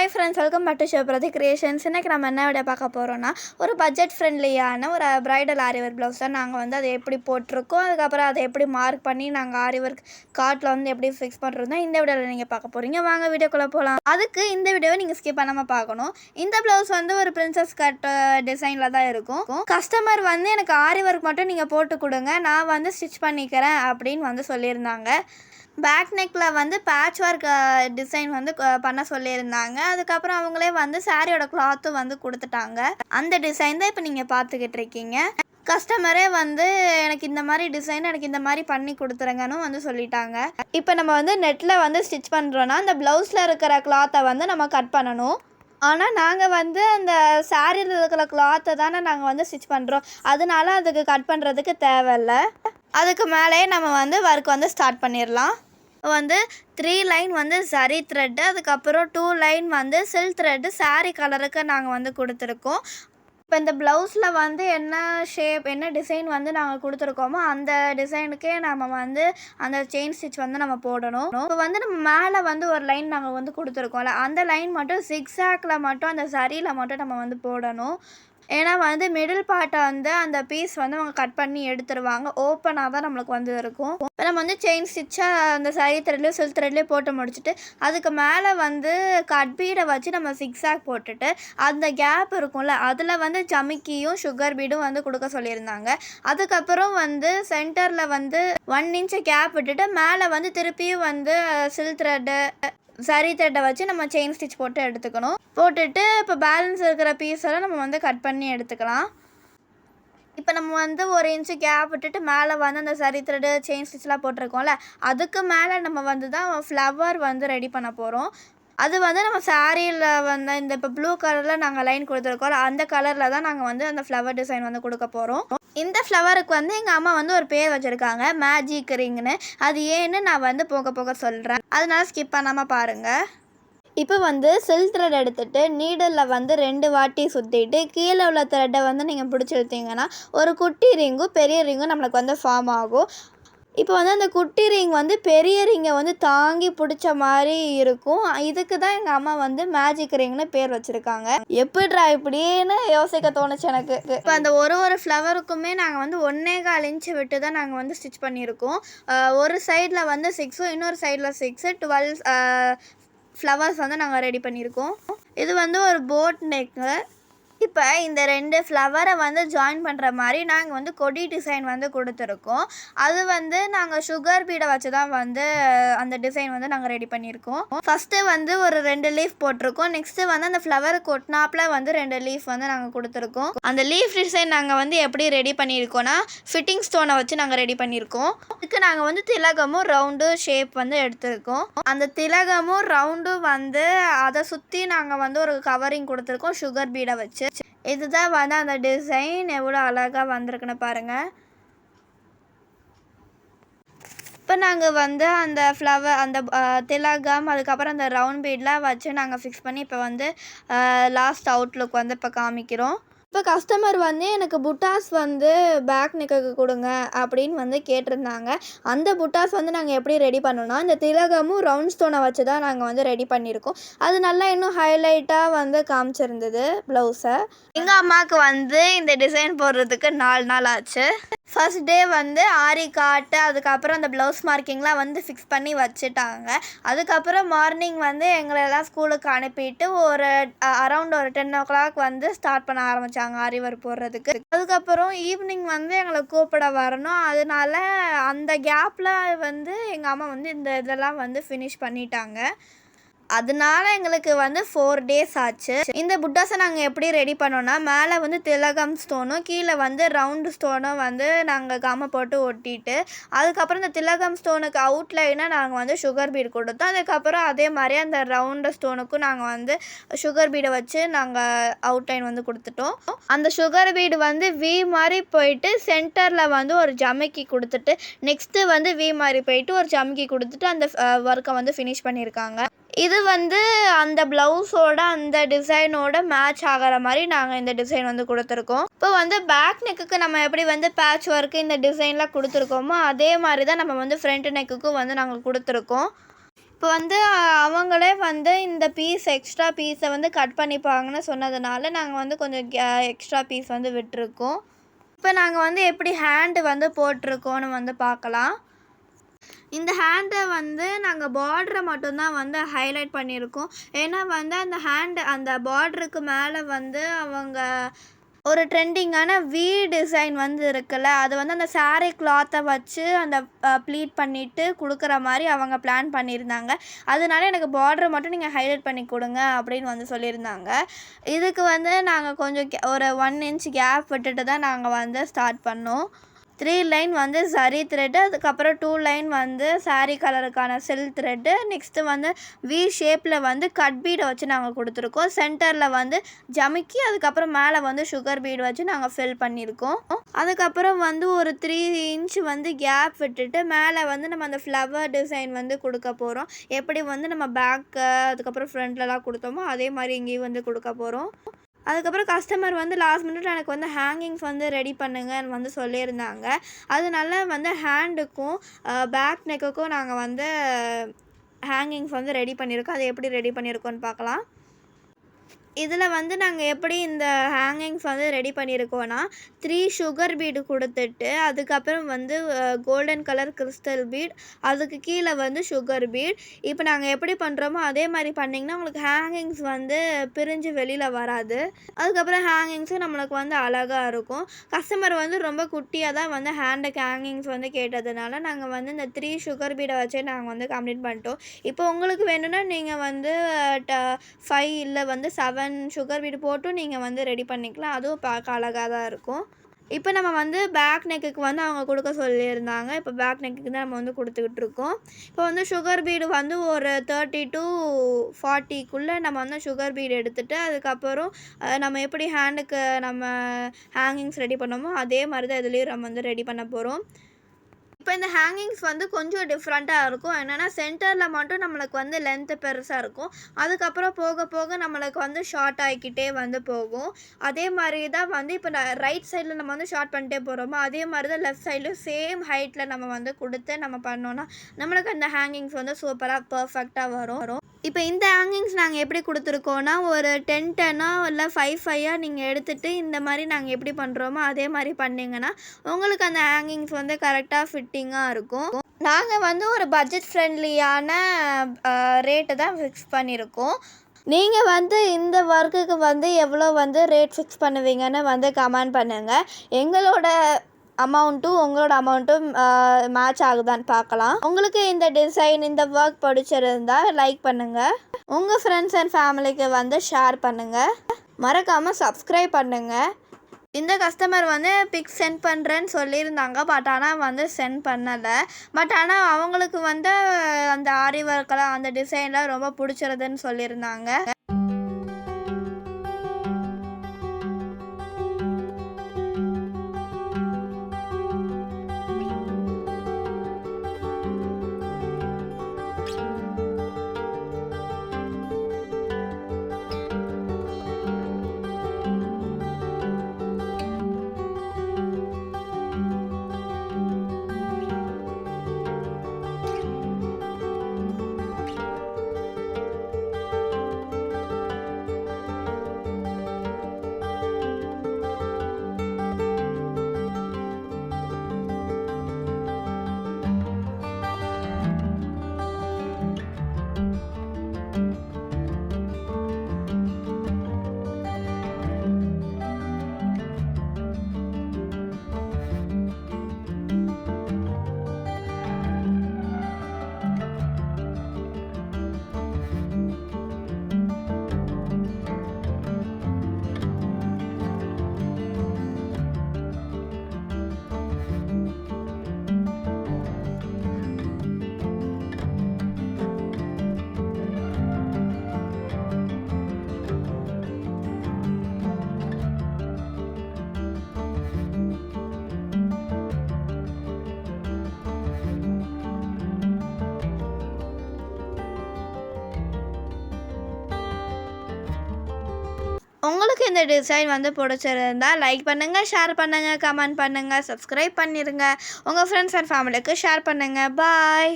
Hi friends, welcome back to Sivaprathi creations. இன்றைக்கி நம்ம என்ன விட பார்க்க போகிறோன்னா, ஒரு பட்ஜெட் ஃப்ரெண்ட்லியான ஒரு ப்ரைடல் ஆரிவொர்க் ப்ளவுஸ் தான் நாங்கள் வந்து அதை எப்படி போட்டிருக்கோம். அதுக்கப்புறம் அதை எப்படி மார்க் பண்ணி நாங்கள் ஆரிவொர்க் கார்ட்டில் வந்து எப்படி ஃபிக்ஸ் பண்ணுறது தான் இந்த வீடியோவில் நீங்கள் பார்க்க போகிறீங்க. வாங்க வீடியோக்குள்ளே போகலாம். அதுக்கு இந்த வீடியோவை நீங்கள் ஸ்கிப் பண்ணாமல் பார்க்கணும். இந்த ப்ளவுஸ் வந்து ஒரு பிரின்சஸ் கட் டிசைனில் தான் இருக்கும். கஸ்டமர் வந்து எனக்கு ஆரிவொர்க் மட்டும் நீங்கள் போட்டு கொடுங்க, நான் வந்து ஸ்டிச் பண்ணிக்கிறேன் அப்படின்னு வந்து சொல்லியிருந்தாங்க. பேக் நெக்கில் வந்து பேட்ச் ஒர்க் டிசைன் வந்து பண்ண சொல்லியிருந்தாங்க. அதுக்கப்புறம் அவங்களே வந்து சாரியோட கிளாத்தும் வந்து கொடுத்துட்டாங்க. அந்த டிசைன் தான் இப்போ நீங்கள் பார்த்துக்கிட்டு இருக்கீங்க. கஸ்டமரே வந்து எனக்கு இந்த மாதிரி டிசைன் எனக்கு இந்த மாதிரி பண்ணி கொடுத்துருங்கன்னு வந்து சொல்லிட்டாங்க. இப்போ நம்ம வந்து நெட்டில் வந்து ஸ்டிச் பண்ணுறோன்னா அந்த ப்ளவுஸில் இருக்கிற கிளாத்தை வந்து நம்ம கட் பண்ணணும். ஆனால் நாங்கள் வந்து அந்த சாரியில் இருக்கிற கிளாத்தை தானே நாங்கள் வந்து ஸ்டிச் பண்ணுறோம், அதனால அதுக்கு கட் பண்ணுறதுக்கு தேவையில்லை. அதுக்கு மேலேயே நம்ம வந்து ஒர்க் வந்து ஸ்டார்ட் பண்ணிடலாம். வந்து 3 லைன் வந்து சரி த்ரெட்டு, அதுக்கப்புறம் 2 லைன் வந்து சில்க் த்ரெட்டு சாரீ கலருக்கு நாங்கள் வந்து கொடுத்துருக்கோம். இப்போ இந்த ப்ளவுஸில் வந்து என்ன ஷேப் என்ன டிசைன் வந்து நாங்கள் கொடுத்துருக்கோமோ அந்த டிசைனுக்கே நம்ம வந்து அந்த செயின் ஸ்டிச் வந்து நம்ம போடணும். இப்போ வந்து நம்ம மேலே வந்து ஒரு லைன் நாங்கள் வந்து கொடுத்துருக்கோம்ல, அந்த லைன் மட்டும் சிக்ஸாக்கில் மட்டும் அந்த சரியில் மட்டும் நம்ம வந்து போடணும். ஏன்னா வந்து மிடில் பார்ட்டை வந்து அந்த பீஸ் வந்து அவங்க கட் பண்ணி எடுத்துருவாங்க. ஓப்பனாக தான் நம்மளுக்கு வந்து இருக்கும். இப்போ நம்ம வந்து செயின் ஸ்டிச்சாக அந்த சரி த்ரெட்லேயும் சில்க் த்ரெட்லேயும் போட்டு முடிச்சுட்டு அதுக்கு மேலே வந்து கட் பீடை வச்சு நம்ம சிக்ஸாக் போட்டுட்டு அந்த கேப் இருக்கும்ல அதில் வந்து ஜமிக்கியும் சுகர் பீடும் வந்து கொடுக்க சொல்லியிருந்தாங்க. அதுக்கப்புறம் வந்து சென்டரில் வந்து 1 இன்ச்சு கேப் விட்டுட்டு மேலே வந்து திருப்பியும் வந்து சில்க் த்ரெட்டு சரி த்ரெட்டை வச்சு நம்ம செயின் ஸ்டிச் போட்டு எடுத்துக்கணும். போட்டுட்டு இப்போ பேலன்ஸ் இருக்கிற பீஸெல்லாம் நம்ம வந்து கட் பண்ணி எடுத்துக்கலாம். இப்போ நம்ம வந்து 1 இன்ச்சு கேப் விட்டுட்டு மேலே வந்து அந்த சரி த்ரெட்டு செயின் ஸ்டிச்லாம் போட்டிருக்கோம்ல, அதுக்கு மேலே நம்ம வந்து தான் ஃப்ளவர் வந்து ரெடி பண்ண போகிறோம். அது வந்து நம்ம சாரியில் வந்து இந்த இப்போ ப்ளூ கலரில் நாங்கள் லைன் கொடுத்துருக்கோம், அந்த கலரில் தான் நாங்கள் வந்து அந்த ஃப்ளவர் டிசைன் வந்து கொடுக்க போகிறோம். இந்த ஃப்ளவருக்கு வந்து எங்கள் அம்மா வந்து ஒரு பேர் வச்சுருக்காங்க, மேஜிக் ரிங்னு. அது ஏன்னு நான் வந்து போக போக சொல்கிறேன், அதனால ஸ்கிப் பண்ணாமல் பாருங்கள். இப்போ வந்து சில்க் த்ரெட் எடுத்துகிட்டு நீடலில் வந்து 2 வாட்டி சுற்றிட்டு கீழே உள்ள த்ரெட்டை வந்து நீங்கள் பிடிச்சி எடுத்தீங்கன்னா ஒரு குட்டி ரிங்கும் பெரிய ரிங்கும் நம்மளுக்கு வந்து ஃபார்ம் ஆகும். இப்போ வந்து அந்த குட்டி ரிங் வந்து பெரிய ரிங்கை வந்து தாங்கி பிடிச்ச மாதிரி இருக்கும். இதுக்கு தான் எங்கள் அம்மா வந்து மேஜிக் ரிங்னு பேர் வச்சுருக்காங்க. எப்படிடா இப்படின்னு யோசிக்க தோணுச்சு எனக்கு. இப்போ அந்த ஒரு ஃப்ளவருக்குமே நாங்கள் வந்து 1.25 இன்ச்சு விட்டு தான் நாங்கள் வந்து ஸ்டிச் பண்ணியிருக்கோம். ஒரு சைடில் வந்து 6, இன்னொரு சைடில் 6, 12 ஃப்ளவர்ஸ் வந்து நாங்கள் ரெடி பண்ணியிருக்கோம். இது வந்து ஒரு போட் நெக்கு. இப்போ இந்த 2 ஃப்ளவரை வந்து ஜாயின் பண்ணுற மாதிரி நாங்கள் வந்து கொடி டிசைன் வந்து கொடுத்துருக்கோம். அது வந்து நாங்கள் சுகர் பீடை வச்சு தான் வந்து அந்த டிசைன் வந்து நாங்கள் ரெடி பண்ணியிருக்கோம். ஃபஸ்ட்டு வந்து ஒரு 2 லீஃப் போட்டிருக்கோம். நெக்ஸ்ட்டு வந்து அந்த ஃப்ளவருக்கு ஒட்டினாப்பில் வந்து 2 லீஃப் வந்து நாங்கள் கொடுத்துருக்கோம். அந்த லீஃப் டிசைன் நாங்கள் வந்து எப்படி ரெடி பண்ணியிருக்கோன்னா ஃபிட்டிங் ஸ்டோனை வச்சு நாங்கள் ரெடி பண்ணியிருக்கோம். இதுக்கு நாங்கள் வந்து திலகமும் ரவுண்டு ஷேப் வந்து எடுத்துருக்கோம். அந்த திலகமும் ரவுண்டும் வந்து அதை சுற்றி நாங்கள் வந்து ஒரு கவரிங் கொடுத்துருக்கோம் சுகர் பீடை வச்சு. இதுதான் வந்து அந்த டிசைன் எவ்வளோ அழகாக வந்திருக்குன்னு பாருங்கள். இப்போ நாங்கள் வந்து அந்த ஃப்ளவர் அந்த திலகம் அதுக்கப்புறம் அந்த ரவுண்ட் பீட்லாம் வச்சு நாங்கள் ஃபிக்ஸ் பண்ணி இப்போ வந்து லாஸ்ட் அவுட்லுக் வந்து இப்போ காமிக்கிறோம். இப்போ கஸ்டமர் வந்து எனக்கு புட்டாஸ் வந்து பேக் நெக்குக்கு கொடுங்க அப்படின்னு வந்து கேட்டிருந்தாங்க. அந்த புட்டாஸ் வந்து நாங்கள் எப்படி ரெடி பண்ணோன்னா இந்த திலகமும் ரவுண்ட் ஸ்டோனை வச்சு தான் நாங்கள் வந்து ரெடி பண்ணியிருக்கோம். அது நல்லா இன்னும் ஹைலைட்டாக வந்து காமிச்சிருந்தது ப்ளவுஸை. எங்கள் அம்மாவுக்கு வந்து இந்த டிசைன் போடுறதுக்கு 4 நாள் ஆச்சு. ஃபர்ஸ்ட் டே வந்து ஆரி காட்டு அதுக்கப்புறம் அந்த ப்ளவுஸ் மார்க்கிங்லாம் வந்து ஃபிக்ஸ் பண்ணி வச்சுட்டாங்க. அதுக்கப்புறம் மார்னிங் வந்து எங்களெல்லாம் ஸ்கூலுக்கு அனுப்பிட்டு ஒரு அரவுண்ட் ஒரு 10 o'clock வந்து ஸ்டார்ட் பண்ண ஆரம்பித்தாங்க ஆரி ஒர்க் போடுறதுக்கு. அதுக்கப்புறம் ஈவினிங் வந்து எங்களை கூப்பிட வரணும், அதனால அந்த கேப்பில் வந்து எங்கள் அம்மா வந்து இந்த இதெல்லாம் வந்து ஃபினிஷ் பண்ணிட்டாங்க. அதனால எங்களுக்கு வந்து 4 days ஆச்சு. இந்த புட்டாஸை நாங்கள் எப்படி ரெடி பண்ணோன்னா மேலே வந்து திலகம் ஸ்டோனும் கீழே வந்து ரவுண்டு ஸ்டோனும் வந்து நாங்கள் கம்மை போட்டு ஒட்டிட்டு அதுக்கப்புறம் இந்த திலகம் ஸ்டோனுக்கு அவுட்லைனாக நாங்கள் வந்து சுகர் பீடு கொடுத்தோம். அதுக்கப்புறம் அதே மாதிரி அந்த ரவுண்டு ஸ்டோனுக்கும் நாங்கள் வந்து சுகர் பீடை வச்சு நாங்கள் அவுட்லைன் வந்து கொடுத்துட்டோம். அந்த சுகர் பீடு வந்து வி மாதிரி போயிட்டு சென்டரில் வந்து ஒரு ஜமிக்கி கொடுத்துட்டு நெக்ஸ்ட்டு வந்து வி மாதிரி போயிட்டு ஒரு ஜமிக்கி கொடுத்துட்டு அந்த ஒர்க்கை வந்து ஃபினிஷ் பண்ணியிருக்காங்க. இது வந்து அந்த ப்ளவுஸோட அந்த டிசைனோட மேட்ச் ஆகிற மாதிரி நாங்கள் இந்த டிசைன் வந்து கொடுத்துருக்கோம். இப்போ வந்து பேக் நெக்குக்கு நம்ம எப்படி வந்து பேட்ச் ஒர்க்கு இந்த டிசைன்லாம் கொடுத்துருக்கோமோ அதே மாதிரி தான் நம்ம வந்து ஃப்ரண்ட் நெக்குக்கும் வந்து நாங்கள் கொடுத்துருக்கோம். இப்போ வந்து அவங்களே வந்து இந்த எக்ஸ்ட்ரா பீஸை வந்து கட் பண்ணிப்பாங்கன்னு சொன்னதுனால நாங்கள் வந்து கொஞ்சம் எக்ஸ்ட்ரா பீஸ் வந்து விட்டுருக்கோம். இப்போ நாங்கள் வந்து எப்படி ஹேண்டு வந்து போட்டிருக்கோன்னு வந்து பார்க்கலாம். இந்த ஹேண்டை வந்து நாங்கள் பார்டரை மட்டும்தான் வந்து ஹைலைட் பண்ணியிருக்கோம். ஏன்னா வந்து அந்த பார்டருக்கு மேலே வந்து அவங்க ஒரு ட்ரெண்டிங்கான டிசைன் வந்து இருக்குல்ல, அது வந்து அந்த சாரீ கிளாத்தை வச்சு அந்த ப்ளீட் பண்ணிவிட்டு கொடுக்குற மாதிரி அவங்க பிளான் பண்ணியிருந்தாங்க. அதனால எனக்கு பார்டரை மட்டும் நீங்கள் ஹைலைட் பண்ணி கொடுங்க அப்படின்னு வந்து சொல்லியிருந்தாங்க. இதுக்கு வந்து நாங்கள் கொஞ்சம் ஒரு 1 inch கேப் விட்டுட்டு தான் நாங்கள் வந்து ஸ்டார்ட் பண்ணோம். 3 லைன் வந்து சரி த்ரெட்டு, அதுக்கப்புறம் 2 லைன் வந்து சாரீ கலருக்கான சில்க் த்ரெட்டு, நெக்ஸ்ட்டு வந்து ஷேப்பில் வந்து கட் பீடை வச்சு நாங்கள் கொடுத்துருக்கோம். சென்டரில் வந்து ஜமிக்கி, அதுக்கப்புறம் மேலே வந்து சுகர் பீடு வச்சு நாங்கள் ஃபில் பண்ணியிருக்கோம். அதுக்கப்புறம் வந்து ஒரு 3 inch வந்து கேப் விட்டுட்டு மேலே வந்து நம்ம அந்த ஃப்ளவர் டிசைன் வந்து கொடுக்க போகிறோம். எப்படி வந்து நம்ம பேக்கு அதுக்கப்புறம் ஃப்ரண்ட்லலாம் கொடுத்தோமோ அதே மாதிரி இங்கேயும் வந்து கொடுக்க போகிறோம். அதுக்கப்புறம் கஸ்டமர் வந்து லாஸ்ட் மினிட் எனக்கு வந்து ஹேங்கிங்ஸ் வந்து ரெடி பண்ணுங்கன்னு வந்து சொல்லியிருந்தாங்க. அதனால வந்து ஹேண்டுக்கும் பேக் நெக்குக்கும் நாங்கள் வந்து ஹேங்கிங்ஸ் வந்து ரெடி பண்ணியிருக்கோம். அது எப்படி ரெடி பண்ணியிருக்கோன்னு பார்க்கலாம். இதில் வந்து நாங்கள் எப்படி இந்த ஹேங்கிங்ஸ் வந்து ரெடி பண்ணியிருக்கோன்னா 3 சுகர் பீடு கொடுத்துட்டு, அதுக்கப்புறம் வந்து கோல்டன் கலர் கிறிஸ்டல் பீட், அதுக்கு கீழே வந்து சுகர் பீட். இப்போ நாங்கள் எப்படி பண்ணுறோமோ அதே மாதிரி பண்ணிங்கன்னா உங்களுக்கு ஹேங்கிங்ஸ் வந்து பிரிஞ்சு வெளியில் வராது. அதுக்கப்புறம் ஹேங்கிங்ஸும் நம்மளுக்கு வந்து அழகாக இருக்கும். கஸ்டமர் வந்து ரொம்ப குட்டியாக தான் வந்து ஹேண்டுக்கு ஹேங்கிங்ஸ் வந்து கேட்டதுனால நாங்கள் வந்து இந்த 3 சுகர் பீடை வச்சே நாங்கள் வந்து கம்ப்ளீட் பண்ணிட்டோம். இப்போ உங்களுக்கு வேணும்னா நீங்கள் வந்து 5 இல்லை வந்து 7 சுகர் பீடு போட்டும் நீங்கள் வந்து ரெடி பண்ணிக்கலாம். அதுவும் பார்க்க அழகாக தான் இருக்கும். இப்போ நம்ம வந்து பேக் நெக்குக்கு வந்து அவங்க கொடுக்க சொல்லியிருந்தாங்க. இப்போ பேக் நெக்குக்கு தான் நம்ம வந்து கொடுத்துக்கிட்டு இருக்கோம். இப்போ வந்து சுகர் பீடு வந்து ஒரு 30 to 40க்குள்ளே நம்ம வந்து சுகர் பீடு எடுத்துகிட்டு, அதுக்கப்புறம் நம்ம எப்படி ஹேண்டுக்கு நம்ம ஹேங்கிங்ஸ் ரெடி பண்ணோமோ அதே மாதிரி தான் இதுலேயும் நம்ம வந்து ரெடி பண்ண போகிறோம். இப்போ இந்த ஹேங்கிங்ஸ் வந்து கொஞ்சம் டிஃப்ரெண்ட்டாக இருக்கும். என்னென்னா சென்டரில் மட்டும் நம்மளுக்கு வந்து லென்த்து பெருசாக இருக்கும். அதுக்கப்புறம் போக போக நம்மளுக்கு வந்து ஷார்ட் ஆகிக்கிட்டே வந்து போகும். அதே மாதிரி தான் வந்து இப்போ ரைட் சைடில் நம்ம வந்து ஷார்ட் பண்ணிட்டே போகிறோமோ அதே மாதிரி தான் லெஃப்ட் சைட்லையும் சேம் ஹைட்டில் நம்ம வந்து கொடுத்து நம்ம பண்ணோன்னா நம்மளுக்கு அந்த ஹேங்கிங்ஸ் வந்து சூப்பராக பர்ஃபெக்டாக வரும். இப்போ இந்த ஹேங்கிங்ஸ் நாங்கள் எப்படி கொடுத்துருக்கோன்னா ஒரு 10-10 இல்லை 5-5 நீங்கள் எடுத்துகிட்டு இந்த மாதிரி நாங்கள் எப்படி பண்ணுறோமோ அதே மாதிரி பண்ணிங்கன்னா உங்களுக்கு அந்த ஹேங்கிங்ஸ் வந்து கரெக்டாக ஃபிட்டிங்காக இருக்கும். நாங்கள் வந்து ஒரு பட்ஜெட் ஃப்ரெண்ட்லியான ரேட்டை தான் ஃபிக்ஸ் பண்ணியிருக்கோம். நீங்கள் வந்து இந்த ஒர்க்குக்கு வந்து எவ்வளோ வந்து ரேட் ஃபிக்ஸ் பண்ணுவீங்கன்னு வந்து கமெண்ட் பண்ணுங்கள். எங்களோட அமௌண்ட்டும் உங்களோட அமௌண்ட்டும் மேட்ச் ஆகுதான்னு பார்க்கலாம். உங்களுக்கு இந்த டிசைன் இந்த ஒர்க் பிடிச்சிருந்தால் லைக் பண்ணுங்கள். உங்கள் ஃப்ரெண்ட்ஸ் அண்ட் ஃபேமிலிக்கு வந்து ஷேர் பண்ணுங்கள். மறக்காமல் சப்ஸ்கிரைப் பண்ணுங்கள். இந்த கஸ்டமர் வந்து பிக்ஸ் சென்ட் பண்ணுறேன்னு சொல்லியிருந்தாங்க. பட் ஆனால் வந்து சென்ட் பண்ணலை. பட் ஆனால் அவங்களுக்கு வந்து அந்த ஆரி ஒர்க்கெல்லாம் அந்த டிசைன்லாம் ரொம்ப பிடிச்சிருதுன்னு சொல்லியிருந்தாங்க. உங்களுக்கு இந்த டிசைன் வந்து பிடிச்சிருந்தா லைக் பண்ணுங்கள், ஷேர் பண்ணுங்கள், கமெண்ட் பண்ணுங்கள், சப்ஸ்கிரைப் பண்ணிடுங்க. உங்கள் ஃப்ரெண்ட்ஸ் அண்ட் ஃபேமிலிக்கு ஷேர் பண்ணுங்கள். பாய்.